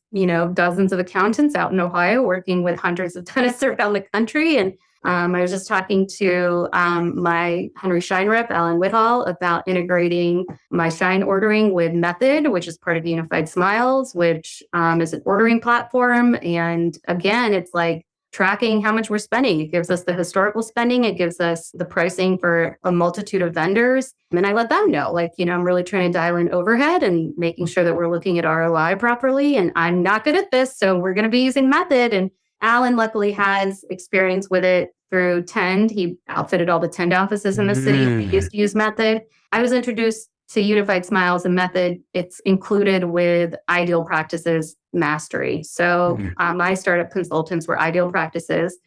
dozens of accountants out in Ohio working with hundreds of dentists around the country. And I was just talking to my Henry Schein rep, Alan Whitall, about integrating my Schein ordering with Method, which is part of Unified Smiles, which is an ordering platform. And again, it's like tracking how much we're spending. It gives us the historical spending. It gives us the pricing for a multitude of vendors. And I let them know, like, I'm really trying to dial in overhead and making sure that we're looking at ROI properly. And I'm not good at this, so we're going to be using Method. And Alan luckily has experience with it through Tend. He outfitted all the Tend offices in the city. We used to use Method. I was introduced to Unified Smiles and Method. It's included with Ideal Practices Mastery. So my startup consultants were Ideal Practices.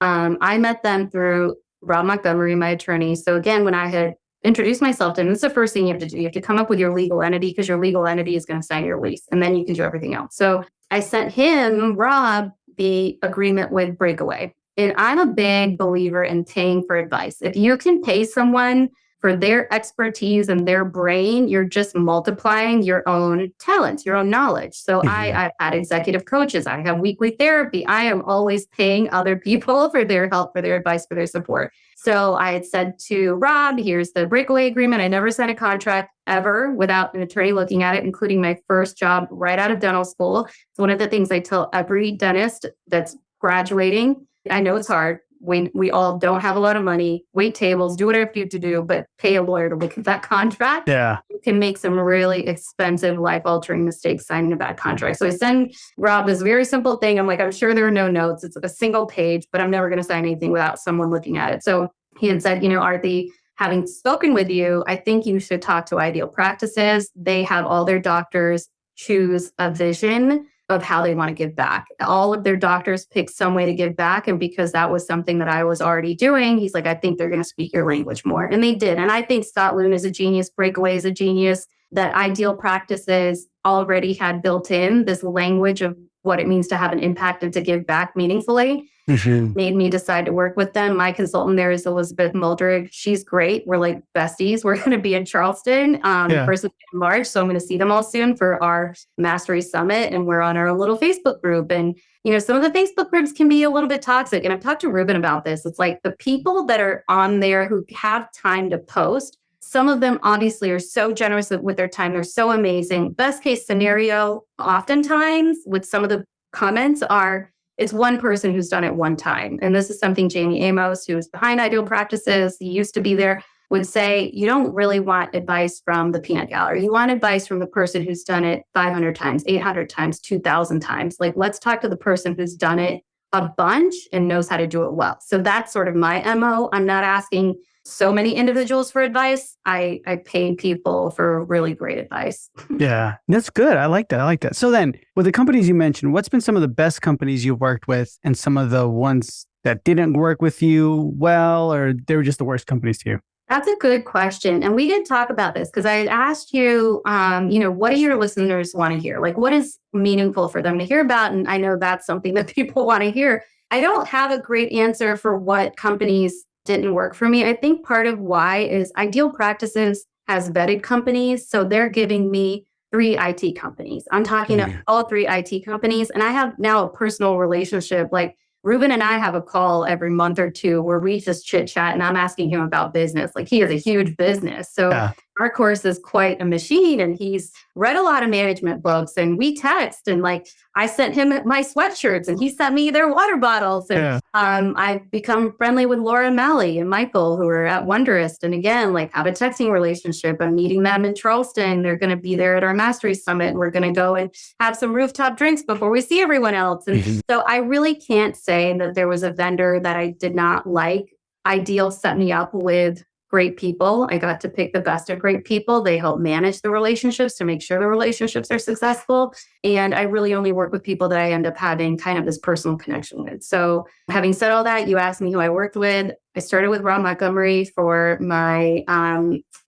I met them through Rob Montgomery, my attorney. So again, when I had introduced myself to him, it's the first thing you have to do. You have to come up with your legal entity, because your legal entity is going to sign your lease, and then you can do everything else. So I sent him, Rob, the agreement with Breakaway. And I'm a big believer in paying for advice. If you can pay someone for their expertise and their brain, you're just multiplying your own talents, your own knowledge. So I've had executive coaches. I have weekly therapy. I am always paying other people for their help, for their advice, for their support. So I had said to Rob, here's the Breakaway agreement. I never signed a contract ever without an attorney looking at it, including my first job right out of dental school. It's one of the things I tell every dentist that's graduating. I know it's hard. We all don't have a lot of money. Wait tables, do whatever you have to do, but pay a lawyer to look at that contract. Yeah. You can make some really expensive, life-altering mistakes signing a bad contract. So I send Rob this very simple thing. I'm like, I'm sure there are no notes. It's a single page, but I'm never going to sign anything without someone looking at it. So he had said, Arti, having spoken with you, I think you should talk to Ideal Practices. They have all their doctors choose a vision of how they want to give back. All of their doctors pick some way to give back. And because that was something that I was already doing, he's like, I think they're going to speak your language more. And they did. And I think Scott Loon is a genius. Breakaway is a genius. That Ideal Practices already had built in this language of what it means to have an impact and to give back meaningfully. Made me decide to work with them. My consultant there is Elizabeth Muldrig. She's great. We're like besties. We're going to be in Charleston first week in March. So I'm going to see them all soon for our Mastery Summit. And we're on our little Facebook group. And, some of the Facebook groups can be a little bit toxic. And I've talked to Ruben about this. It's like the people that are on there who have time to post, some of them obviously are so generous with their time. They're so amazing. Best case scenario, oftentimes with some of the comments are, it's one person who's done it one time. And this is something Jamie Amos, who is behind Ideal Practices, he used to be there, would say, you don't really want advice from the peanut gallery. You want advice from the person who's done it 500 times, 800 times, 2,000 times. Like, let's talk to the person who's done it a bunch and knows how to do it well. So that's sort of my MO. I'm not asking so many individuals for advice. I pay people for really great advice. Yeah, that's good. I like that. So then with the companies you mentioned, what's been some of the best companies you've worked with and some of the ones that didn't work with you well, or they were just the worst companies to you? That's a good question. And we did talk about this because I asked you, what do your listeners want to hear? Like, what is meaningful for them to hear about? And I know that's something that people want to hear. I don't have a great answer for what companies didn't work for me. I think part of why is Ideal Practices has vetted companies. So they're giving me 3 IT companies. I'm talking to all 3 IT companies. And I have now a personal relationship. Like Ruben and I have a call every month or two where we just chit chat and I'm asking him about business. Like he has a huge business. So Darkhorse is quite a machine and he's read a lot of management books and we text and like I sent him my sweatshirts and he sent me their water bottles. And I've become friendly with Laura and Mally and Michael who are at Wonderist. And again, like have a texting relationship. I'm meeting them in Charleston. They're going to be there at our Mastery Summit. And we're going to go and have some rooftop drinks before we see everyone else. And so I really can't say that there was a vendor that I did not like. Ideal set me up with great people. I got to pick the best of great people. They help manage the relationships to make sure the relationships are successful. And I really only work with people that I end up having kind of this personal connection with. So having said all that, you asked me who I worked with. I started with Rob Montgomery for my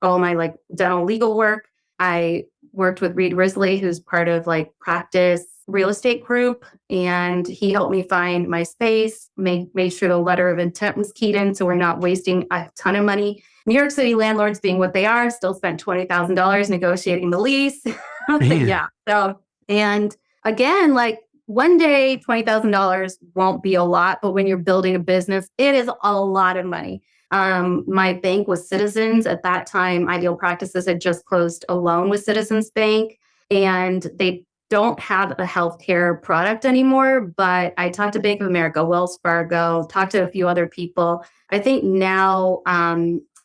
all my like dental legal work. I worked with Reed Risley, who's part of like Practice Real Estate Group, and he helped me find my space, made sure the letter of intent was keyed in so we're not wasting a ton of money. New York City landlords being what they are, still spent $20,000 negotiating the lease. So, and again, like one day, $20,000 won't be a lot, but when you're building a business, it is a lot of money. My bank was Citizens. At that time, Ideal Practices had just closed a loan with Citizens Bank, and they don't have a healthcare product anymore, but I talked to Bank of America, Wells Fargo, talked to a few other people. I think now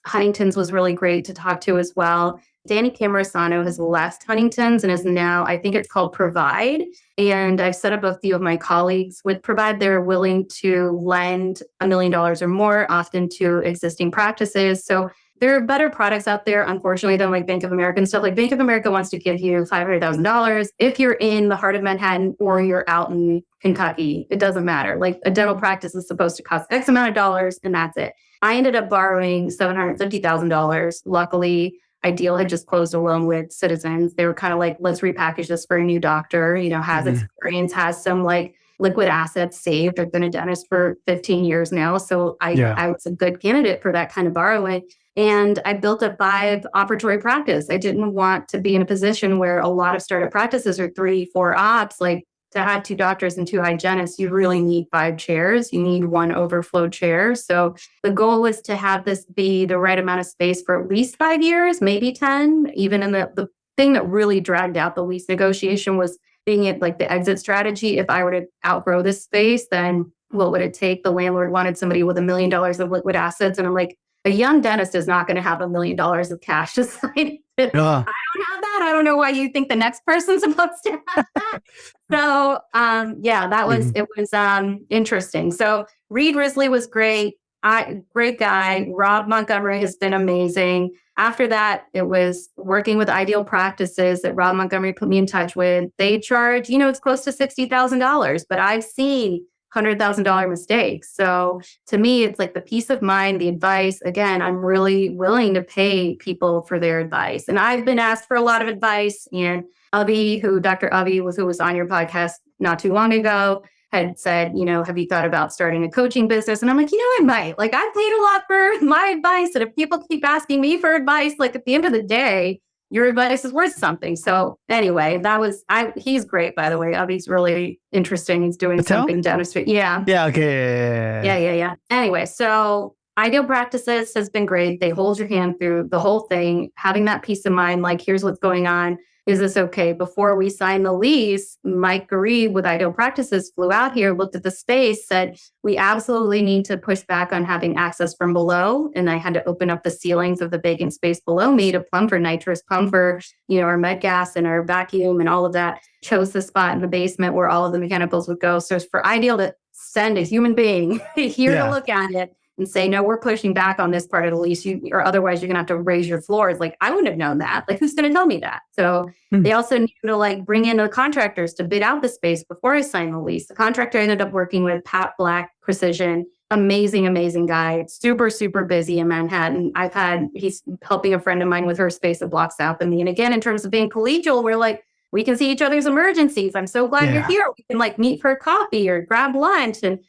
Huntington's was really great to talk to as well. Danny Camerasano has left Huntington's and is now, I think it's called Provide. And I've set up a few of my colleagues with Provide. They're willing to lend $1 million or more, often to existing practices. So there are better products out there, unfortunately, than like Bank of America and stuff. Like Bank of America wants to give you $500,000 if you're in the heart of Manhattan or you're out in Kentucky. It doesn't matter. Like a dental practice is supposed to cost X amount of dollars, and that's it. I ended up borrowing $750,000. Luckily, Ideal had just closed a loan with Citizens. They were kind of like, let's repackage this for a new doctor, has experience, has some like liquid assets saved. I've been a dentist for 15 years now. So I was a good candidate for that kind of borrowing. And I built a 5 operatory practice. I didn't want to be in a position where a lot of startup practices are 3, 4 ops. Like to have 2 doctors and 2 hygienists, you really need 5 chairs. You need 1 overflow chair. So the goal was to have this be the right amount of space for at least 5 years, maybe 10. Even in the thing that really dragged out the lease negotiation was being it like the exit strategy. If I were to outgrow this space, then what would it take? The landlord wanted somebody with $1 million of liquid assets. And I'm like, a young dentist is not going to have $1 million of cash to sign it. I don't have that. I don't know why you think the next person's supposed to have that. So, that was, it was interesting. So Reed Risley was great. Great guy. Rob Montgomery has been amazing. After that, it was working with Ideal Practices that Rob Montgomery put me in touch with. They charge, it's close to $60,000, but I've seen $100,000 mistakes. So to me, it's like the peace of mind, the advice. Again, I'm really willing to pay people for their advice. And I've been asked for a lot of advice. And Dr. Avi who was on your podcast not too long ago, had said, have you thought about starting a coaching business? And I'm like, I might. Like, I paid a lot for my advice. And if people keep asking me for advice, like at the end of the day, your advice is worth something. So anyway, he's great, by the way. Avi's really interesting. He's doing something dentistry. Yeah. Yeah. Okay. Yeah. Anyway, so Ideal Practices has been great. They hold your hand through the whole thing, having that peace of mind, like, here's what's going on. Is this okay? Before we signed the lease, Mike Garee with Ideal Practices flew out here, looked at the space, said, we absolutely need to push back on having access from below. And I had to open up the ceilings of the vacant space below me to plumb for nitrous, plumb for, our med gas and our vacuum and all of that. Chose the spot in the basement where all of the mechanicals would go. So it's for Ideal to send a human being here to look at it and say, no, we're pushing back on this part of the lease, or otherwise you're going to have to raise your floors. Like, I wouldn't have known that. Like, who's going to tell me that? So they also need to bring in the contractors to bid out the space before I signed the lease. The contractor I ended up working with, Pat Black Precision, amazing guy, super, super busy in Manhattan. He's helping a friend of mine with her space that blocks south of me. And again, in terms of being collegial, we're like, we can see each other's emergencies. I'm so glad you're here. We can meet for coffee or grab lunch. And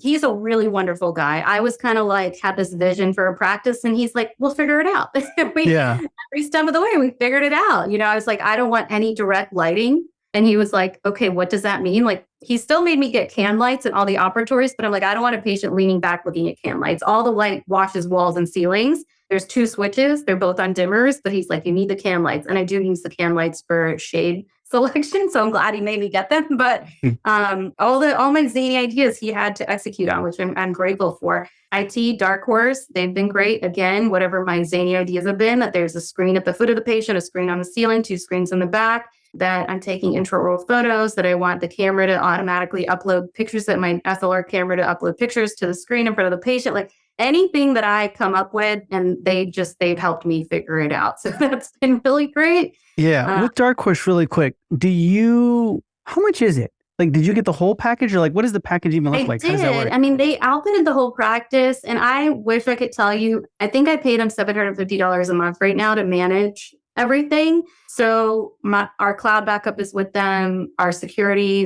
he's a really wonderful guy. I was kind of had this vision for a practice, and he's like, we'll figure it out. Every step of the way, we figured it out. I was like, I don't want any direct lighting. And he was like, okay, what does that mean? Like, he still made me get can lights in all the operatories, but I'm like, I don't want a patient leaning back looking at can lights. All the light washes walls and ceilings. There's 2 switches. They're both on dimmers, but he's like, you need the can lights. And I do use the can lights for shade selection. So I'm glad he made me get them. But all my zany ideas he had to execute on, which I'm grateful for. IT, Darkhorse, they've been great. Again, whatever my zany ideas have been, that there's a screen at the foot of the patient, a screen on the ceiling, 2 screens in the back, that I'm taking intraoral photos, that I want the camera to automatically upload pictures, that my SLR camera to upload pictures to the screen in front of the patient. Like, anything that I come up with, and they've helped me figure it out. So that's been really great. Yeah. With Darkhorse, really quick, how much is it? Like, did you get the whole package, or what does the package even look like? How does that work? I mean, they outfitted the whole practice, and I wish I could tell you, I think I paid them $750 a month right now to manage everything. So our cloud backup is with them. Our security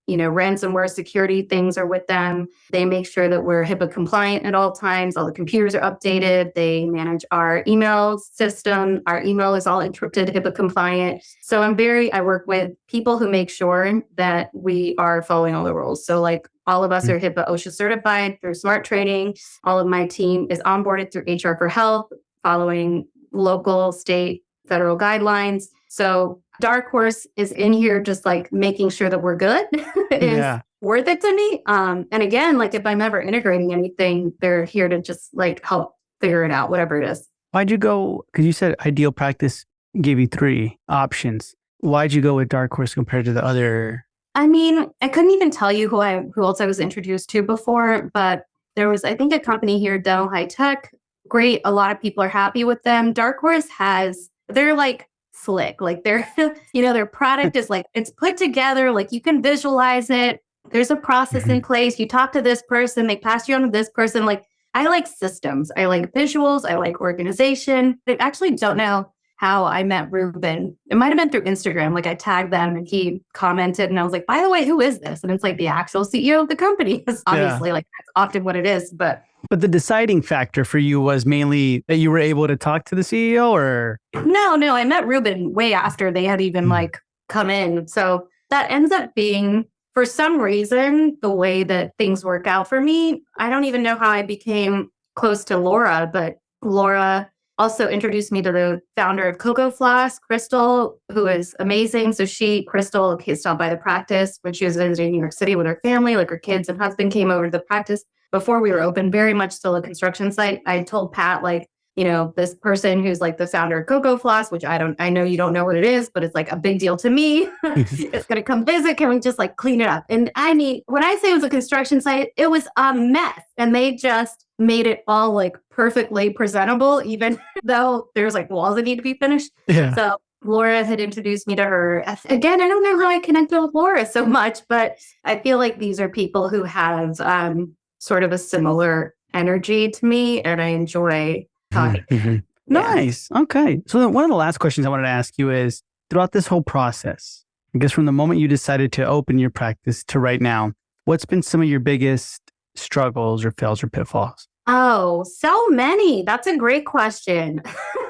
ransomware security things are with them. They make sure that we're HIPAA compliant at all times. All the computers are updated. They manage our email system. Our email is all encrypted, HIPAA compliant. So I work with people who make sure that we are following all the rules. So all of us are HIPAA OSHA certified through SMART training. All of my team is onboarded through HR for Health, following local, state, federal guidelines. So Darkhorse is in here just like making sure that we're good is Yeah. worth it to me. And again, like if I'm ever integrating anything, they're here to just like help figure it out, whatever it is. Why'd you go? Because you said ideal practice gave you 3 options. Why'd you go with Darkhorse compared to the other? I mean, I couldn't even tell you who else I was introduced to before, but there was, I think, a company here, Dental High Tech. Great. A lot of people are happy with them. Darkhorse they're like slick. Like their product is like, it's put together, like you can visualize it. There's a process in place. You talk to this person, they pass you on to this person. Like I like systems. I like visuals. I like organization. I actually don't know how I met Ruben. It might have been through Instagram. Like I tagged them and he commented and I was like, by the way, who is this? And it's like the actual CEO of the company. It's obviously like that's often what it is. But the deciding factor for you was mainly that you were able to talk to the CEO or? No, I met Ruben way after they had even like come in. So that ends up being, for some reason, the way that things work out for me. I don't even know how I became close to Laura, but Laura also introduced me to the founder of Cocoa Floss, Crystal, who is amazing. So Crystal, stopped by the practice when she was visiting New York City with her family, like her kids and husband came over to the practice before we were open, very much still a construction site. I told Pat, like, this person who's like the founder of Cocoa Floss, which I know you don't know what it is, but it's like a big deal to me. It's going to come visit. Can we just like clean it up? And I mean, when I say it was a construction site, it was a mess and they just made it all like perfectly presentable, even though there's like walls that need to be finished. Yeah. So Laura had introduced me to her. Again, I don't know how I connected with Laura so much, but I feel like these are people who have sort of a similar energy to me and I enjoy talking. Mm-hmm. Nice. Okay. So then one of the last questions I wanted to ask you is, throughout this whole process, I guess from the moment you decided to open your practice to right now, what's been some of your biggest struggles or fails or pitfalls? Oh, so many. That's a great question.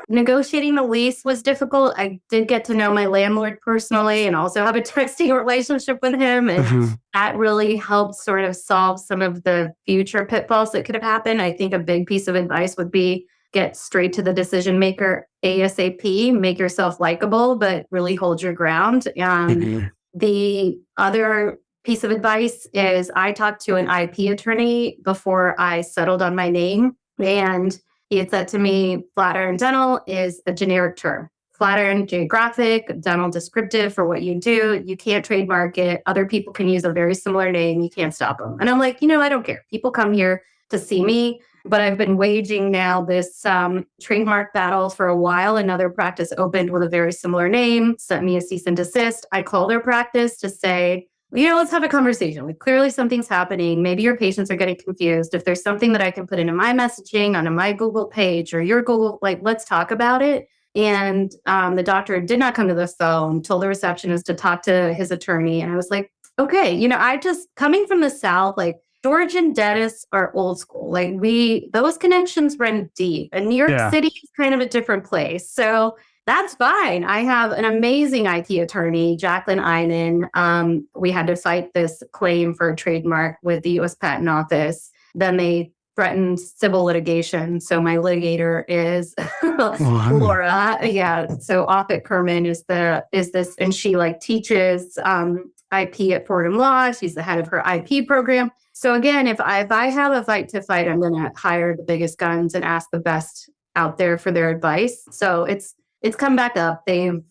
Negotiating the lease was difficult. I did get to know my landlord personally and also have a texting relationship with him. And that really helped sort of solve some of the future pitfalls that could have happened. I think a big piece of advice would be get straight to the decision maker ASAP, make yourself likable, but really hold your ground. The other piece of advice is I talked to an IP attorney before I settled on my name. And he had said to me, Flatiron Dental is a generic term. Flatiron geographic, dental descriptive for what you do. You can't trademark it. Other people can use a very similar name. You can't stop them. And I'm like, I don't care. People come here to see me. But I've been waging now this trademark battle for a while. Another practice opened with a very similar name, sent me a cease and desist. I called their practice to say, let's have a conversation. Like, clearly something's happening. Maybe your patients are getting confused. If there's something that I can put into my messaging, onto my Google page or your Google, like, let's talk about it. And the doctor did not come to the phone, told the receptionist to talk to his attorney. And I was like, okay, I just, coming from the South, like, Georgian dentists are old school. Like those connections run deep. And New York City is kind of a different place. So that's fine. I have an amazing IP attorney, Jacqueline Einen. We had to fight this claim for a trademark with the U.S. Patent Office. Then they threatened civil litigation. So my litigator is Laura. Yeah. So Offit Kerman is this, and she like teaches IP at Fordham Law. She's the head of her IP program. So again, if I have a fight to fight, I'm going to hire the biggest guns and ask the best out there for their advice. So it's come back up. They've,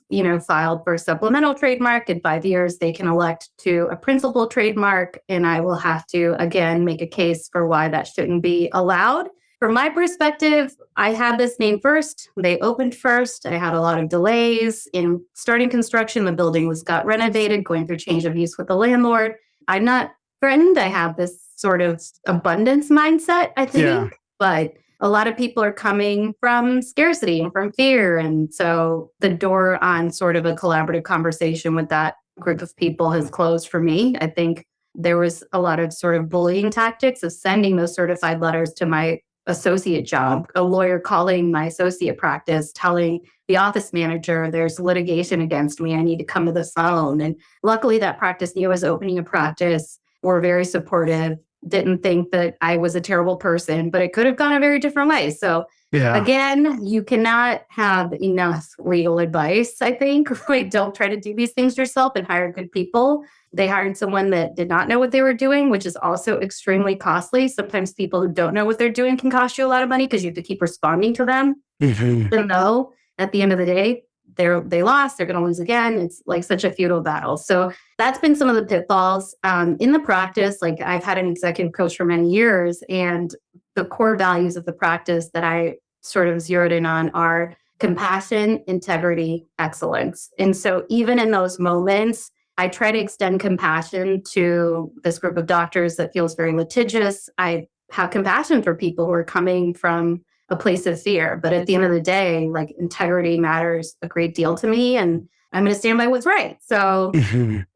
filed for a supplemental trademark. In 5 years, they can elect to a principal trademark. And I will have to, again, make a case for why that shouldn't be allowed. From my perspective, I had this name first. They opened first. I had a lot of delays in starting construction. The building got renovated, going through change of use with the landlord. I'm not threatened. I have this sort of abundance mindset, I think. But a lot of people are coming from scarcity and from fear. And so the door on sort of a collaborative conversation with that group of people has closed for me. I think there was a lot of sort of bullying tactics of sending those certified letters to my associate job, a lawyer calling my associate practice, telling the office manager there's litigation against me. I need to come to the phone. And luckily that practice knew I was opening a practice, were very supportive, didn't think that I was a terrible person, but it could have gone a very different way. So Yeah. Again, you cannot have enough legal advice, I think. Right? Don't try to do these things yourself and hire good people. They hired someone that did not know what they were doing, which is also extremely costly. Sometimes people who don't know what they're doing can cost you a lot of money because you have to keep responding to them. Even though at the end of the day, they lost, they're going to lose again. It's like such a futile battle. So that's been some of the pitfalls in the practice. Like I've had an executive coach for many years, and the core values of the practice that I sort of zeroed in on are compassion, integrity, excellence. And so even in those moments, I try to extend compassion to this group of doctors that feels very litigious. I have compassion for people who are coming from a place of fear. But at the end of the day, like integrity matters a great deal to me, and I'm going to stand by what's right. So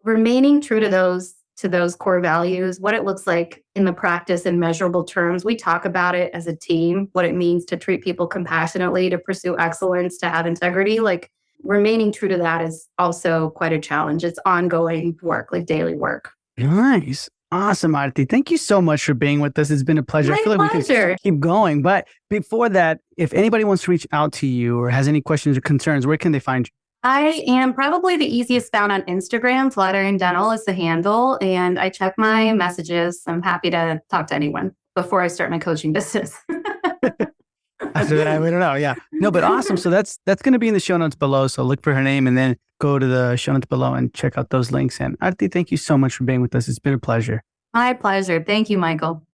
remaining true to those core values, what it looks like in the practice in measurable terms. We talk about it as a team, what it means to treat people compassionately, to pursue excellence, to have integrity. Like remaining true to that is also quite a challenge. It's ongoing work, like daily work. Nice. Awesome, Arti. Thank you so much for being with us. It's been a pleasure. My I feel like we pleasure. can keep going. But before that, if anybody wants to reach out to you or has any questions or concerns, where can they find you? I am probably the easiest found on Instagram. Flatiron Dental is the handle, and I check my messages. I'm happy to talk to anyone before I start my coaching business. After that, we don't know. Yeah. No, but awesome. So that's going to be in the show notes below. So look for her name and then go to the show notes below and check out those links. And Arti, thank you so much for being with us. It's been a pleasure. My pleasure. Thank you, Michael.